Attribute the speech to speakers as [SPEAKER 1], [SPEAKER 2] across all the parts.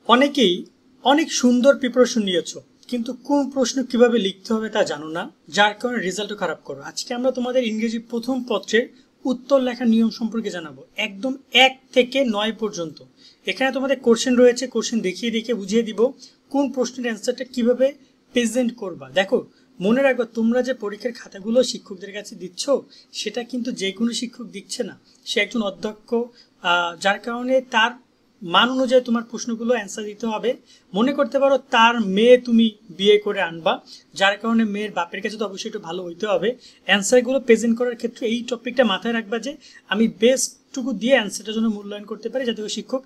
[SPEAKER 1] অনেকেই অনেক সুন্দর প্রিপারেশন নিয়েছো, কিন্তু কোন প্রশ্ন কিভাবে লিখতে হবে তা জানো না, যার কারণে রেজাল্টও খারাপ করো। আজকে আমরা তোমাদের ইংরেজি প্রথম পত্রের উত্তর লেখার নিয়ম সম্পর্কে জানাবো, একদম 1 থেকে 9 পর্যন্ত। এখানে তোমাদের কোশ্চেন রয়েছে, কোশ্চেন দেখিয়ে দেখিয়ে বুঝিয়ে দিব কোন প্রশ্নের অ্যান্সারটা কিভাবে প্রেজেন্ট করবা। দেখো, মনে রাখবে তোমরা যে পরীক্ষার খাতাগুলো শিক্ষকদের কাছে দিচ্ছ, সেটা কিন্তু যে কোনো শিক্ষক দিচ্ছে না, সে একজন অধ্যক্ষ, যার কারণে তার মান অনুযায়ী তোমার প্রশ্নগুলো অ্যান্সার দিতে হবে। মনে করতে পারো তার মেয়ে তুমি বিয়ে করে আনবা, যার কারণে মেয়ের বাপের কাছে তো অবশ্যই একটু ভালো হইতে হবে। অ্যান্সারগুলো প্রেজেন্ট করার ক্ষেত্রে এই টপিকটা মাথায় রাখবা যে আমি বেস্টটুকু দিয়ে অ্যান্সারটার জন্য মূল্যায়ন করতে পারি, যাতে শিক্ষক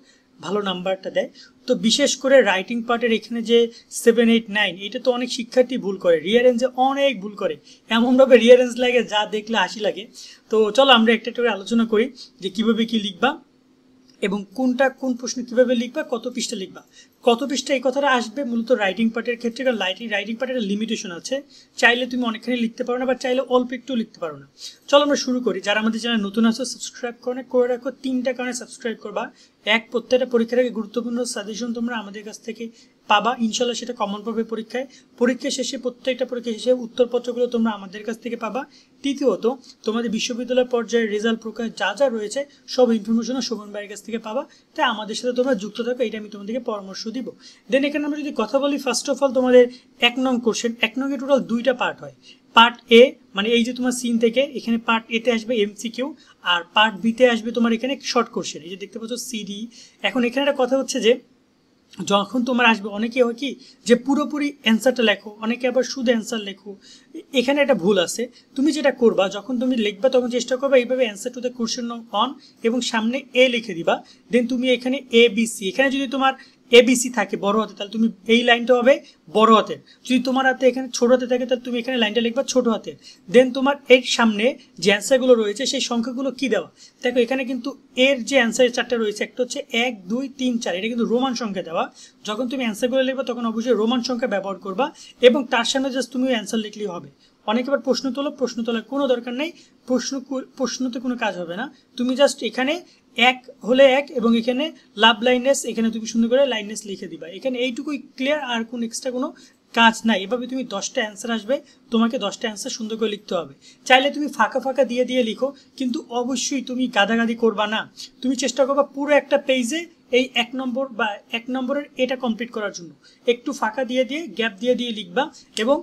[SPEAKER 1] ভালো নাম্বারটা দেয়। তো বিশেষ করে রাইটিং পার্টের এখানে যে 7, 8, 9, এটা তো অনেক শিক্ষার্থী ভুল করে, রিয়ারেঞ্জে অনেক ভুল করে, এমনভাবে রিয়ারেঞ্জ লাগে যা দেখলে হাসি লাগে। তো চলো আমরা একটা একটা করে আলোচনা করি যে কিভাবে কি লিখবা এবং কোন প্রশ্ন কিভাবে লিখবা, কত পৃষ্ঠা লিখবা। কত পৃষ্ঠা এই কথাটা আসবে মূলত রাইটিং পার্টের ক্ষেত্রে, কারণ রাইটিং পার্টের লিমিটেশন আছে, চাইলে তুমি অনেকখানি লিখতে পারো না, বা চাইলে অল্প একটু লিখতে পারো না। চলো আমরা শুরু করি। যারা আমাদের চ্যানেল নতুন আছো সাবস্ক্রাইব করে রাখো। 3টা কারণে সাবস্ক্রাইব করবা। প্রত্যেকটা পরীক্ষার আগে গুরুত্বপূর্ণ সাজেশন তোমরা আমাদের কাছ থেকে পাবা, ইনশাল্লাহ সেটা কমন পাবে পরীক্ষা শেষে, প্রত্যেকটা পরীক্ষা শেষে উত্তরপত্রগুলো তোমরা আমাদের কাছ থেকে পাবা। তৃতীয়ত, তোমাদের বিশ্ববিদ্যালয় পর্যায়ে রেজাল্ট প্রকাশ যা যা রয়েছে সব ইনফরমেশন শোভন ভাইয়ের কাছ থেকে পাবা। তাই আমাদের সাথে তোমরা যুক্ত থাকো, এটা আমি তোমাদেরকে পরামর্শ দিব। দেন এখানে আমরা যদি কথা বলি, ফার্স্ট অফ অল তোমাদের 1 নং কোশ্চেন। 1 নং এ টোটাল 2টা পার্ট হয়। পার্ট এ মানে এই যে তোমার সিন থেকে, এখানে পার্ট এতে আসবে এমসিকিউ, আর পার্ট বিতে আসবে তোমার এখানে শর্ট কোশ্চেন। এই যে দেখতে পাচ্ছ সিডি। এখন এখানে একটা কথা হচ্ছে যে যখন তোমার আসবে, অনেকে হয় কি যে পুরোপুরি অ্যান্সারটা লেখো, অনেকে আবার শুধু অ্যান্সার লেখো। এখানে একটা ভুল আছে। তুমি যেটা করবা, যখন তুমি লিখবা তখন চেষ্টা করবা এইভাবে answer to the question on এবং সামনে এ লিখে দিবা। দেন তুমি এখানে এ বি সি, এখানে যদি তোমার এবিসি থাকে বড় হাতে, তাহলে তুমি এই লাইনটা হবে বড় হাতের। যদি তোমার হাতে এখানে ছোট হাতে থাকে, তাহলে তুমি এখানে লাইনটা লিখবা ছোট হাতের। দেন তোমার এর সামনে যে অ্যান্সারগুলো রয়েছে সেই সংখ্যাগুলো কি দেওয়া। দেখো এখানে কিন্তু এর যে অ্যান্সারের 4টা রয়েছে, একটা হচ্ছে 1, 2, 3, 4, এটা কিন্তু রোমান সংখ্যা দেওয়া। যখন তুমি অ্যান্সারগুলো লিখবা তখন অবশ্যই রোমান সংখ্যা ব্যবহার করবা, এবং তার সামনে জাস্ট তুমি অ্যান্সার লিখলেই হবে। অনেকে আবার প্রশ্ন তোলার কোনো দরকার নেই, প্রশ্নতে কোনো কাজ হবে না। তুমি জাস্ট এখানে 1 হলে 1 এবং এখানে লাভ লাইনেস, এখানে তুমি সুন্দর করে লাইনেস লিখে দিবা। এখানে এইটুকুই ক্লিয়ার, আর কোনো এক্সট্রা কোনো কাজ নাই। এভাবে তুমি 10টা অ্যান্সার আসবে, তোমাকে 10টা অ্যান্সার সুন্দর করে লিখতে হবে। চাইলে তুমি ফাঁকা দিয়ে লিখো, কিন্তু অবশ্যই তুমি গাদাগাদি করবা না। তুমি চেষ্টা করবা পুরো একটা পেজে এই 1 নম্বর বা 1 নম্বরের এটা কমপ্লিট করার জন্য একটু ফাঁকা দিয়ে গ্যাপ দিয়ে লিখবা। এবং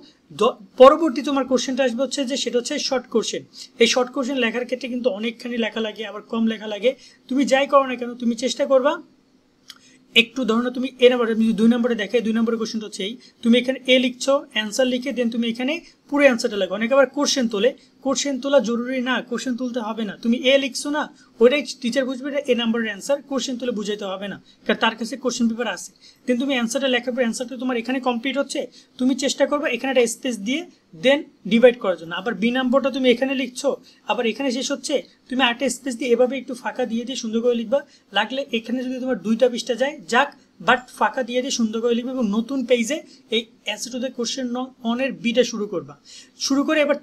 [SPEAKER 1] পরবর্তী তোমার কোশ্চেনটা আসবে হচ্ছে যে সেটা হচ্ছে শর্ট কোশ্চেন। এই শর্ট কোশ্চেন লেখার ক্ষেত্রে কিন্তু অনেকখানি লেখা লাগে, আবার কম লেখা লাগে। তুমি যাই করো না কেন, তুমি চেষ্টা করবা একটু, ধরো না তুমি এ নাম্বারে, যদি 2 নম্বরে দেখে 2 নম্বরের কোশ্চেনটা হচ্ছে এই, তুমি এখানে এ লিখছো, অ্যান্সার লিখে দেন তুমি এখানে পুরো অ্যান্সারটা লাগবে। অনেকে আবার কোশ্চেন তোলা জরুরি না, কোশ্চেন তুলতে হবে না। তুমি এ লিখছো না, ওইটাই টিচার বুঝবে এটা এ নাম্বারের অ্যান্সার, কোশ্চেন তুলে বুঝাইতে হবে না, কারণ তার কাছে কোশ্চেন পেপার আছে। দেন তুমি অ্যান্সারটা লেখার পর অ্যান্সারটা তোমার এখানে কমপ্লিট হচ্ছে, তুমি চেষ্টা করবে এখানে একটা স্পেস দিয়ে দেন ডিভাইড করার জন্য। আবার বি নম্বরটা তুমি এখানে লিখছো, আবার এখানে শেষ হচ্ছে, তুমি আরেকটা স্পেস দিয়ে এভাবে একটু ফাঁকা দিয়ে সুন্দর করে লিখবা। লাগলে এখানে যদি তোমার 2টা পৃষ্ঠা যায় যাক, বাট ফাঁকা দিয়ে সুন্দর করে লিখবে, এবং নতুন পেজে এই অ্যান্সার টু দ্য কোশ্চেন অনের বিটা শুরু করে এবার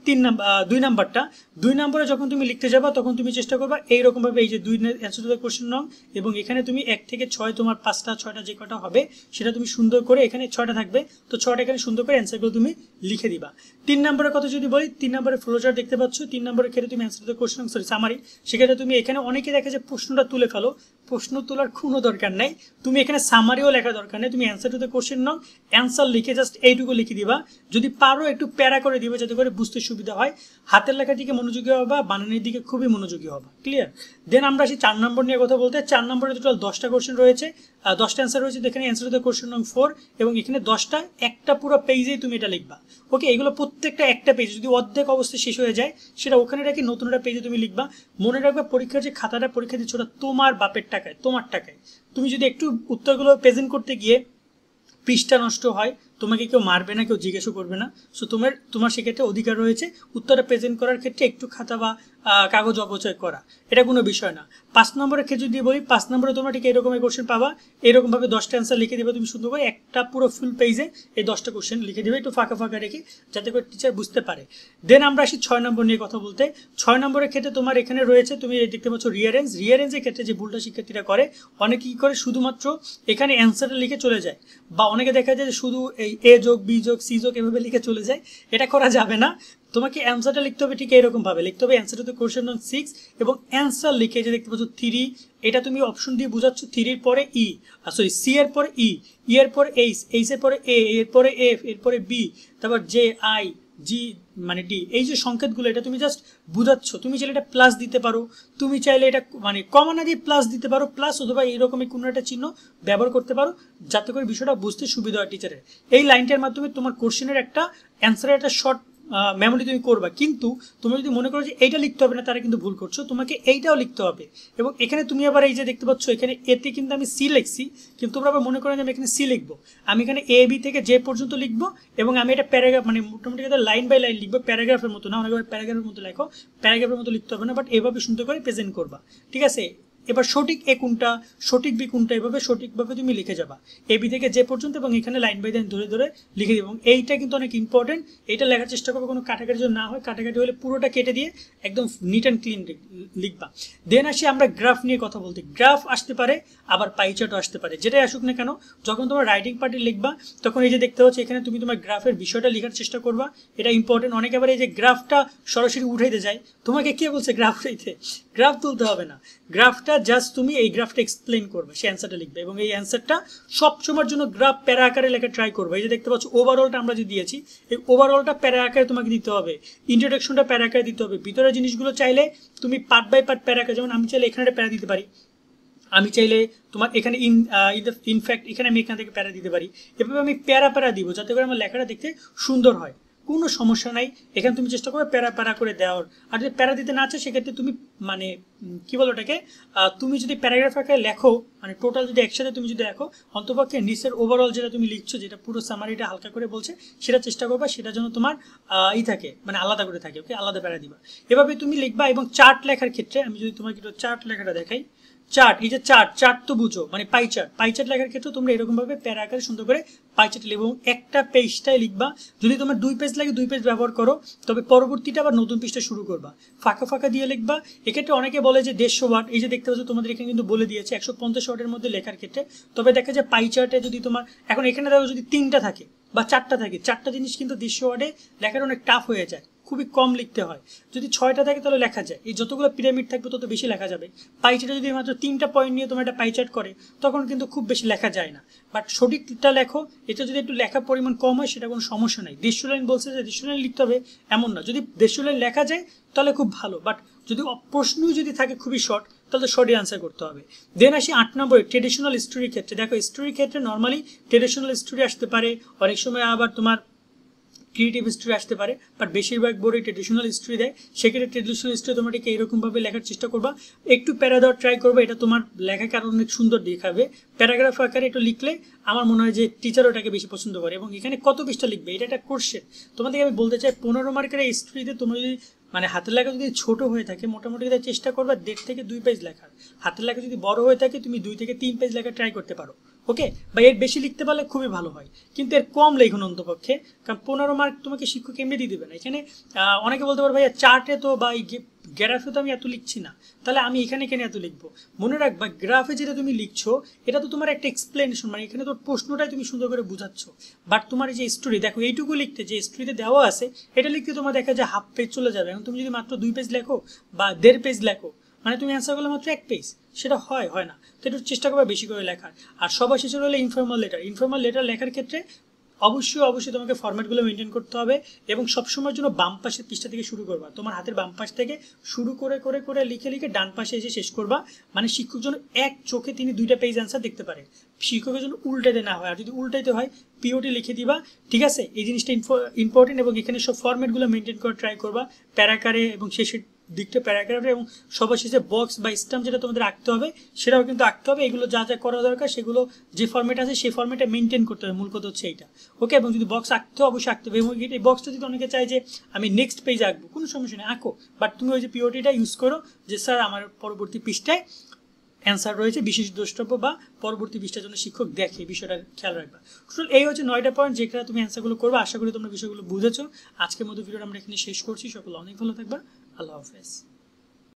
[SPEAKER 1] 2 নাম্বারটা। 2 নম্বরে যখন তুমি লিখতে যাবা তখন তুমি চেষ্টা করবা এইরকমভাবে এই যে 2 অ্যান্সার টু দ্য কোশ্চেন এবং এখানে তুমি 1 থেকে 6 তোমার 5টা 6টা যে কটা হবে সেটা তুমি সুন্দর করে, এখানে 6টা থাকবে তো 6টা এখানে সুন্দর করে অ্যান্সারগুলো তুমি লিখে দিবা। 3 নম্বরের কথা যদি বলি, 3 নম্বরে ফ্লোচার্ট দেখতে পাচ্ছ। 3 নম্বরের ক্ষেত্রে তুমি answer to the question summary, সেক্ষেত্রে তুমি এখানে অনেকে দেখে যে প্রশ্নটা তুলে ফেলো, প্রশ্ন তোলার কোনো দরকার নাই। তুমি এখানে সামারিও লেখার দরকার নেই, তুমি answer to the question answer লিখে জাস্ট এইটুকু লিখে দিবা। যদি পারো একটু প্যারা করে দিবে, যাতে করে বুঝতে সুবিধা হয়। হাতের লেখার দিকে মনোযোগী হবা, বানানের দিকে খুবই মনোযোগী হবা। ক্লিয়ার? দেন আমরা আসি 4 নম্বর নিয়ে কথা বলতে। 4 নম্বরে টোটাল 10টা কোশ্চেন রয়েছে, 10টা অ্যান্সার রয়েছে। এখানে অ্যান্সার টু দ্য কোশ্চেন 4 এবং এখানে 10টা, একটা পুরো পেজেই তুমি এটা লিখবা। ওকে, এগুলো প্রত্যেকটা একটা পেজ, যদি অর্ধেক অবস্থায় শেষ হয়ে যায় সেটা ওখানে রাখি, নতুন একটা পেজে তুমি লিখবা। মনে রাখবে পরীক্ষার যে খাতাটা পরীক্ষা দিচ্ছ ওটা তোমার বাপের টাকায়, তোমার টাকায়। তুমি যদি একটু উত্তরগুলো প্রেজেন্ট করতে গিয়ে পৃষ্ঠা নষ্ট হয়, তোমাকে কেউ মারবে না, কেউ জিজ্ঞাসা করবে না। সো তোমার সেক্ষেত্রে অধিকার রয়েছে উত্তরটা প্রেজেন্ট করার ক্ষেত্রে একটু খাতা বা কাগজ অপচয় করা, এটা কোনো বিষয় না। 5 নম্বরের ক্ষেত্রে যদি বলি, 5 নম্বরে তোমরা ঠিক এরকমের কোশ্চেন পাবা, এরকমভাবে 10টা অ্যান্সার লিখে দেবে তুমি সুন্দর করে, একটা পুরো ফুল পেজে এই 10টা কোশ্চেন লিখে দেবে, একটু ফাঁকা ফাঁকা রেখে, যাতে করে টিচার বুঝতে পারে। দেন আমরা আসি 6 নম্বর নিয়ে কথা বলতে। 6 নম্বরের ক্ষেত্রে তোমার এখানে রয়েছে, তুমি দেখতে পাচ্ছ রিয়ারেঞ্জের ক্ষেত্রে যে ভুলটা শিক্ষার্থীরা করে, অনেকে কী করে শুধুমাত্র এখানে অ্যান্সারটা লিখে চলে যায়, বা অনেকে দেখা যায় যে শুধু এই এ যোগ বি যোগ সি যোগ এভাবে লিখে চলে যায়, এটা করা যাবে না। তোমাকে অ্যান্সারটা লিখতে হবে ঠিক এরকমভাবে লিখতে হবে, অ্যান্সার টু কোশ্চেন নং 6 এবং অ্যান্সার লিখে যে দেখতে পাচ্ছ 3, এটা তুমি অপশন দিয়ে বোঝাচ্ছ, 3 পরে ই, সরি সি এর পরে ই, ই এর পরে এইচ, এইচ এর পরে এ, এর পরে এফ, এর পরে বি, তারপর জে, আই, জি মানে ডি, এই যে সংকেতগুলো এটা তুমি জাস্ট বুঝাচ্ছ। তুমি চাইলে এটা প্লাস দিতে পারো, তুমি চাইলে এটা মানে কমা না দিয়ে প্লাস দিতে পারো, প্লাস অথবা এইরকমই কোনো একটা চিহ্ন ব্যবহার করতে পারো, যাতে করে বিষয়টা বুঝতে সুবিধা হয় টিচারের। এই লাইনটার মাধ্যমে তোমার কোশ্চেনের একটা অ্যান্সারের একটা শর্ট মেমোরি তুমি করবা। কিন্তু তুমি যদি মনে করো যে এইটা লিখতে হবে না, তারা কিন্তু ভুল করছো, তোমাকে এইটাও লিখতে হবে। এবং এখানে তুমি আবার এই যে দেখতে পাচ্ছ, এখানে এতে কিন্তু আমি সি লিখছি, কিন্তু তোমরা আবার মনে করো যে আমি এখানে সি লিখবো, আমি এখানে এ বি থেকে জে পর্যন্ত লিখবো, এবং আমি এটা প্যারাগ্রাফ মানে মোটামুটি লাইন বাই লাইন লিখবো, প্যারাগ্রাফের মতো না, অনেক প্যারাগ্রাফের মতো লেখো, প্যারাগ্রাফের মতো লিখতে হবে না, বাট এভাবে সুন্দর করে প্রেজেন্ট করবা, ঠিক আছে। এবার সঠিক এ কোনটা, সঠিক বি কোনটা, এভাবে সঠিকভাবে তুমি লিখে যাবা এ বি থেকে যে পর্যন্ত, এবং এখানে লাইন বাই লাইন ধরে ধরে লিখে দেবো। এবং এইটা কিন্তু অনেক ইম্পর্টেন্ট, এইটা লেখার চেষ্টা করবে কোনো কাটাকাটি যেন না হয়, কাটাকাটি হলে পুরোটা কেটে দিয়ে একদম নিট অ্যান্ড ক্লিন লিখবা। দেন আসি আমরা গ্রাফ নিয়ে কথা বলতে। গ্রাফ আসতে পারে, আবার পাই চার্টও আসতে পারে, যেটাই আসুক না কেন, যখন তোমার রাইটিং পার্টি লিখবা তখন এই যে দেখতে হচ্ছে এখানে তুমি তোমার গ্রাফের বিষয়টা লেখার চেষ্টা করবা, এটা ইম্পর্টেন্ট। অনেকে আবার এই যে গ্রাফটা সরাসরি উঠাইতে যায়, তোমাকে কে বলছে গ্রাফ উঠাইতে? গ্রাফ তুলতে হবে না, গ্রাফটা জাস্ট তুমি এই গ্রাফটা এক্সপ্লেন করবে, সে অ্যান্সারটা লিখবে, এবং এই অ্যান্সারটা সবসময়ের জন্য গ্রাফ প্যারা আকারে লেখা ট্রাই করবে। এই যে দেখতে পাচ্ছ ওভারঅলটা আমরা যে দিয়েছি, এই ওভারঅলটা প্যারা আকারে তোমাকে দিতে হবে, ইন্ট্রোডাকশনটা প্যারা আকারে দিতে হবে, ভিতরের জিনিসগুলো চাইলে তুমি পার্ট বাই পার্ট প্যারা আকারে, যেমন আমি চাইলে এখানে একটা প্যারা দিতে পারি, আমি চাইলে তোমার এখানে ইনফ্যাক্ট এখানে আমি এখান থেকে প্যারা দিতে পারি, এভাবে আমি প্যারা প্যারা দিব, যাতে করে আমার লেখাটা দেখতে সুন্দর হয়, কোনো সমস্যা নাই। এখানে তুমি চেষ্টা করবে প্যারা প্যারা করে দেওয়ার। আর যদি প্যারা দিতে না চাও, সেক্ষেত্রে তুমি মানে কি বলো ওটাকে, তুমি যদি প্যারাগ্রাফ আকারে লেখো, মানে টোটাল যদি একসাথে তুমি যদি লেখো, অন্তপক্ষে নিচের ওভারঅল যেটা তুমি লিখছো, যেটা পুরো সামারিটা হালকা করে বলছে, সেটা চেষ্টা করবা, সেটা যেন তোমার থাকে, মানে আলাদা করে থাকে, ওকে, আলাদা প্যারা দিবা, এভাবে তুমি লিখবা। এবং চার্ট লেখার ক্ষেত্রে আমি যদি তোমাকে একটু চার্ট লেখাটা দেখাই, চার্ট, এই যে চার্ট তো বুঝো, মানে পাই চার্ট লেখার ক্ষেত্রে তোমরা এরকমভাবে প্যারা আকারে সুন্দর করে পাই চার্ট লিখবে, এবং একটা পেজটাই লিখবা। যদি তোমার 2 পেজ লাগে 2 পেজ ব্যবহার করো, তবে পরবর্তীটা আবার নতুন পেজটা শুরু করবা, ফাঁকা ফাঁকা দিয়ে লিখবা। এক্ষেত্রে অনেকে বলে যে 150 ওয়ার্ড, এই যে দেখতে পাচ্ছ তোমাদের এখানে কিন্তু বলে দিয়েছে 150 ওয়ার্ডের মধ্যে লেখার ক্ষেত্রে। তবে দেখা যায় পাই চার্টে যদি তোমার এখন এখানে দেখো যদি 3টা থাকে বা 4টা থাকে, 4টা জিনিস কিন্তু 150 ওয়ার্ডে লেখাটা অনেক টাফ হয়ে যায়, খুবই কম লিখতে হয়। যদি 6টা থাকে তাহলে লেখা যায়, এই যতগুলো পিরামিড থাকবে তত বেশি লেখা যাবে। পাই চার্টে যদি মাত্র 3টা পয়েন্ট নিয়ে তোমার একটা পাই চার্ট করে, তখন কিন্তু খুব বেশি লেখা যায় না। বাট সঠিকটা লেখো, এটা যদি একটু লেখার পরিমাণ কম হয় সেটা কোনো সমস্যা নাই। 150 লাইন বলছে যে 150 লাইন লিখতে হবে এমন না, যদি 150 লাইন লেখা যায় তাহলে খুব ভালো, বাট যদি প্রশ্নই যদি থাকে খুবই শর্ট, তাহলে শর্টই আনসার করতে হবে। দেন আসি 8 নম্বরে ট্রেডিশনাল স্টোরির ক্ষেত্রে। দেখো স্টোরির ক্ষেত্রে নর্মালি ট্রেডিশনাল স্টোরি আসতে পারে, অনেক সময় আবার তোমার ক্রিয়েটিভ স্টোরি আসতে পারে, বাট বেশিরভাগ বোর্ডে ট্রেডিশনাল স্টোরি দেয়। সেক্ষেত্রে ট্রেডিশনাল স্টোরি তোমরা ঠিক এইরকমভাবে লেখার চেষ্টা করবা, একটু প্যারা দেওয়ার ট্রাই করবে, এটা তোমার লেখাকে আরও অনেক সুন্দর দেখাবে। প্যারাগ্রাফ আকারে একটু লিখলে আমার মনে হয় যে টিচার ওটাকে বেশি পছন্দ করে। এবং এখানে কত পৃষ্ঠা লিখবে, এটা একটা কোশ্চেন তোমাদেরকে আমি বলতে চাই। 15 মার্কের এই স্টোরিতে তোমরা যদি মানে হাতের লেখা যদি ছোট হয়ে থাকে, মোটামুটি চেষ্টা করবা 1.5 থেকে 2 পেজ লেখার। হাতের লেখা যদি বড় হয়ে থাকে, তুমি 2 থেকে 3 পেজ লেখা ট্রাই করতে পারো, ওকে। বা এর বেশি লিখতে পারলে খুবই ভালো হয়, কিন্তু এর কম লেখুন অন্তপক্ষে, কারণ 15 মার্ক তোমাকে শিক্ষক এমনি দিয়ে দেবে না। এখানে অনেকে বলতে পারো ভাইয়া চার্টে তো বা এই গ্রাফে তো আমি এত লিখছি না, তাহলে আমি এখানে কেন এত লিখবো? মনে রাখবা গ্রাফে যেটা তুমি লিখছো এটা তো তোমার একটা এক্সপ্লেনেশন, মানে এখানে তোর প্রশ্নটাই তুমি সুন্দর করে বুঝাচ্ছ। বাট তোমার এই যে স্টোরি, দেখো এইটুকু লিখতে যে স্টোরিতে দেওয়া আছে, এটা লিখতে তোমার দেখা যায় হাফ পেজ চলে যাবে। এখন তুমি যদি মাত্র 2 পেজ লেখো বা 1.5 পেজ লেখো, মানে তুমি অ্যান্সার করলে মাত্র 1 পেজ, সেটা হয় না। তো একটু চেষ্টা করবে বেশি করে লেখার। আর সবার শেষে হলো ইনফর্মাল লেটার লেখার ক্ষেত্রে অবশ্যই তোমাকে ফরম্যাটগুলো মেনটেন করতে হবে, এবং সবসময়ের জন্য বাম পাশের পৃষ্ঠা থেকে শুরু করবা, তোমার হাতের বাম পাশ থেকে শুরু করে করে করে লিখে লিখে ডান পাশে এসে শেষ করবা, মানে শিক্ষক যেন এক চোখে তিনি 2টা পেজ অ্যান্সার দেখতে পারে, শিক্ষকের জন্য উল্টাতে না হয়। আর যদি উল্টাইতে হয় পিওটি লিখে দিবা, ঠিক আছে। এই জিনিসটা ইম্পর্টেন্ট, এবং এখানে সব ফরম্যাটগুলো মেনটেন করে ট্রাই করবা প্যারাকারে, এবং শেষে দিকটা প্যারাগ্রাফে, এবং সবার শেষে বক্স বা স্টাম্প যেটা তোমাদের আঁকতে হবে সেটাও কিন্তু আঁকতে হবে। এগুলো যা যা করা দরকার সেগুলো যে ফর্মেট আছে সেই ফর্মেটে মেনটেন করতে হবে, মূল কথা হচ্ছে এইটা। ওকে, এবং যদি বক্স আঁকতে হয় অবশ্যই আঁকতে হবে, এবং এই বক্সটা যদি অনেকে চায় যে আমি নেক্সট পেজ আঁকবো, কোনো সমস্যা নেই, আঁকো, বাট তুমি ওই যে পিওটিটা ইউজ করো যে স্যার আমার পরবর্তী পৃষ্ঠায় অ্যান্সার রয়েছে বিশেষ দ্রষ্টব্য বা পরবর্তী পৃষ্ঠার জন্য শিক্ষক দেখে, বিষয়টা খেয়াল রাখবা। টোটাল এই হচ্ছে 9টা পয়েন্ট যেখানে তুমি অ্যান্সারগুলো করবে। আশা করি তোমরা বিষয়গুলো বুঝেছো। আজকের মতো ভিডিওটা আমরা এখানে শেষ করছি। সকলে অনেক ভালো থাকবা। আল্লাহ হাফেজ।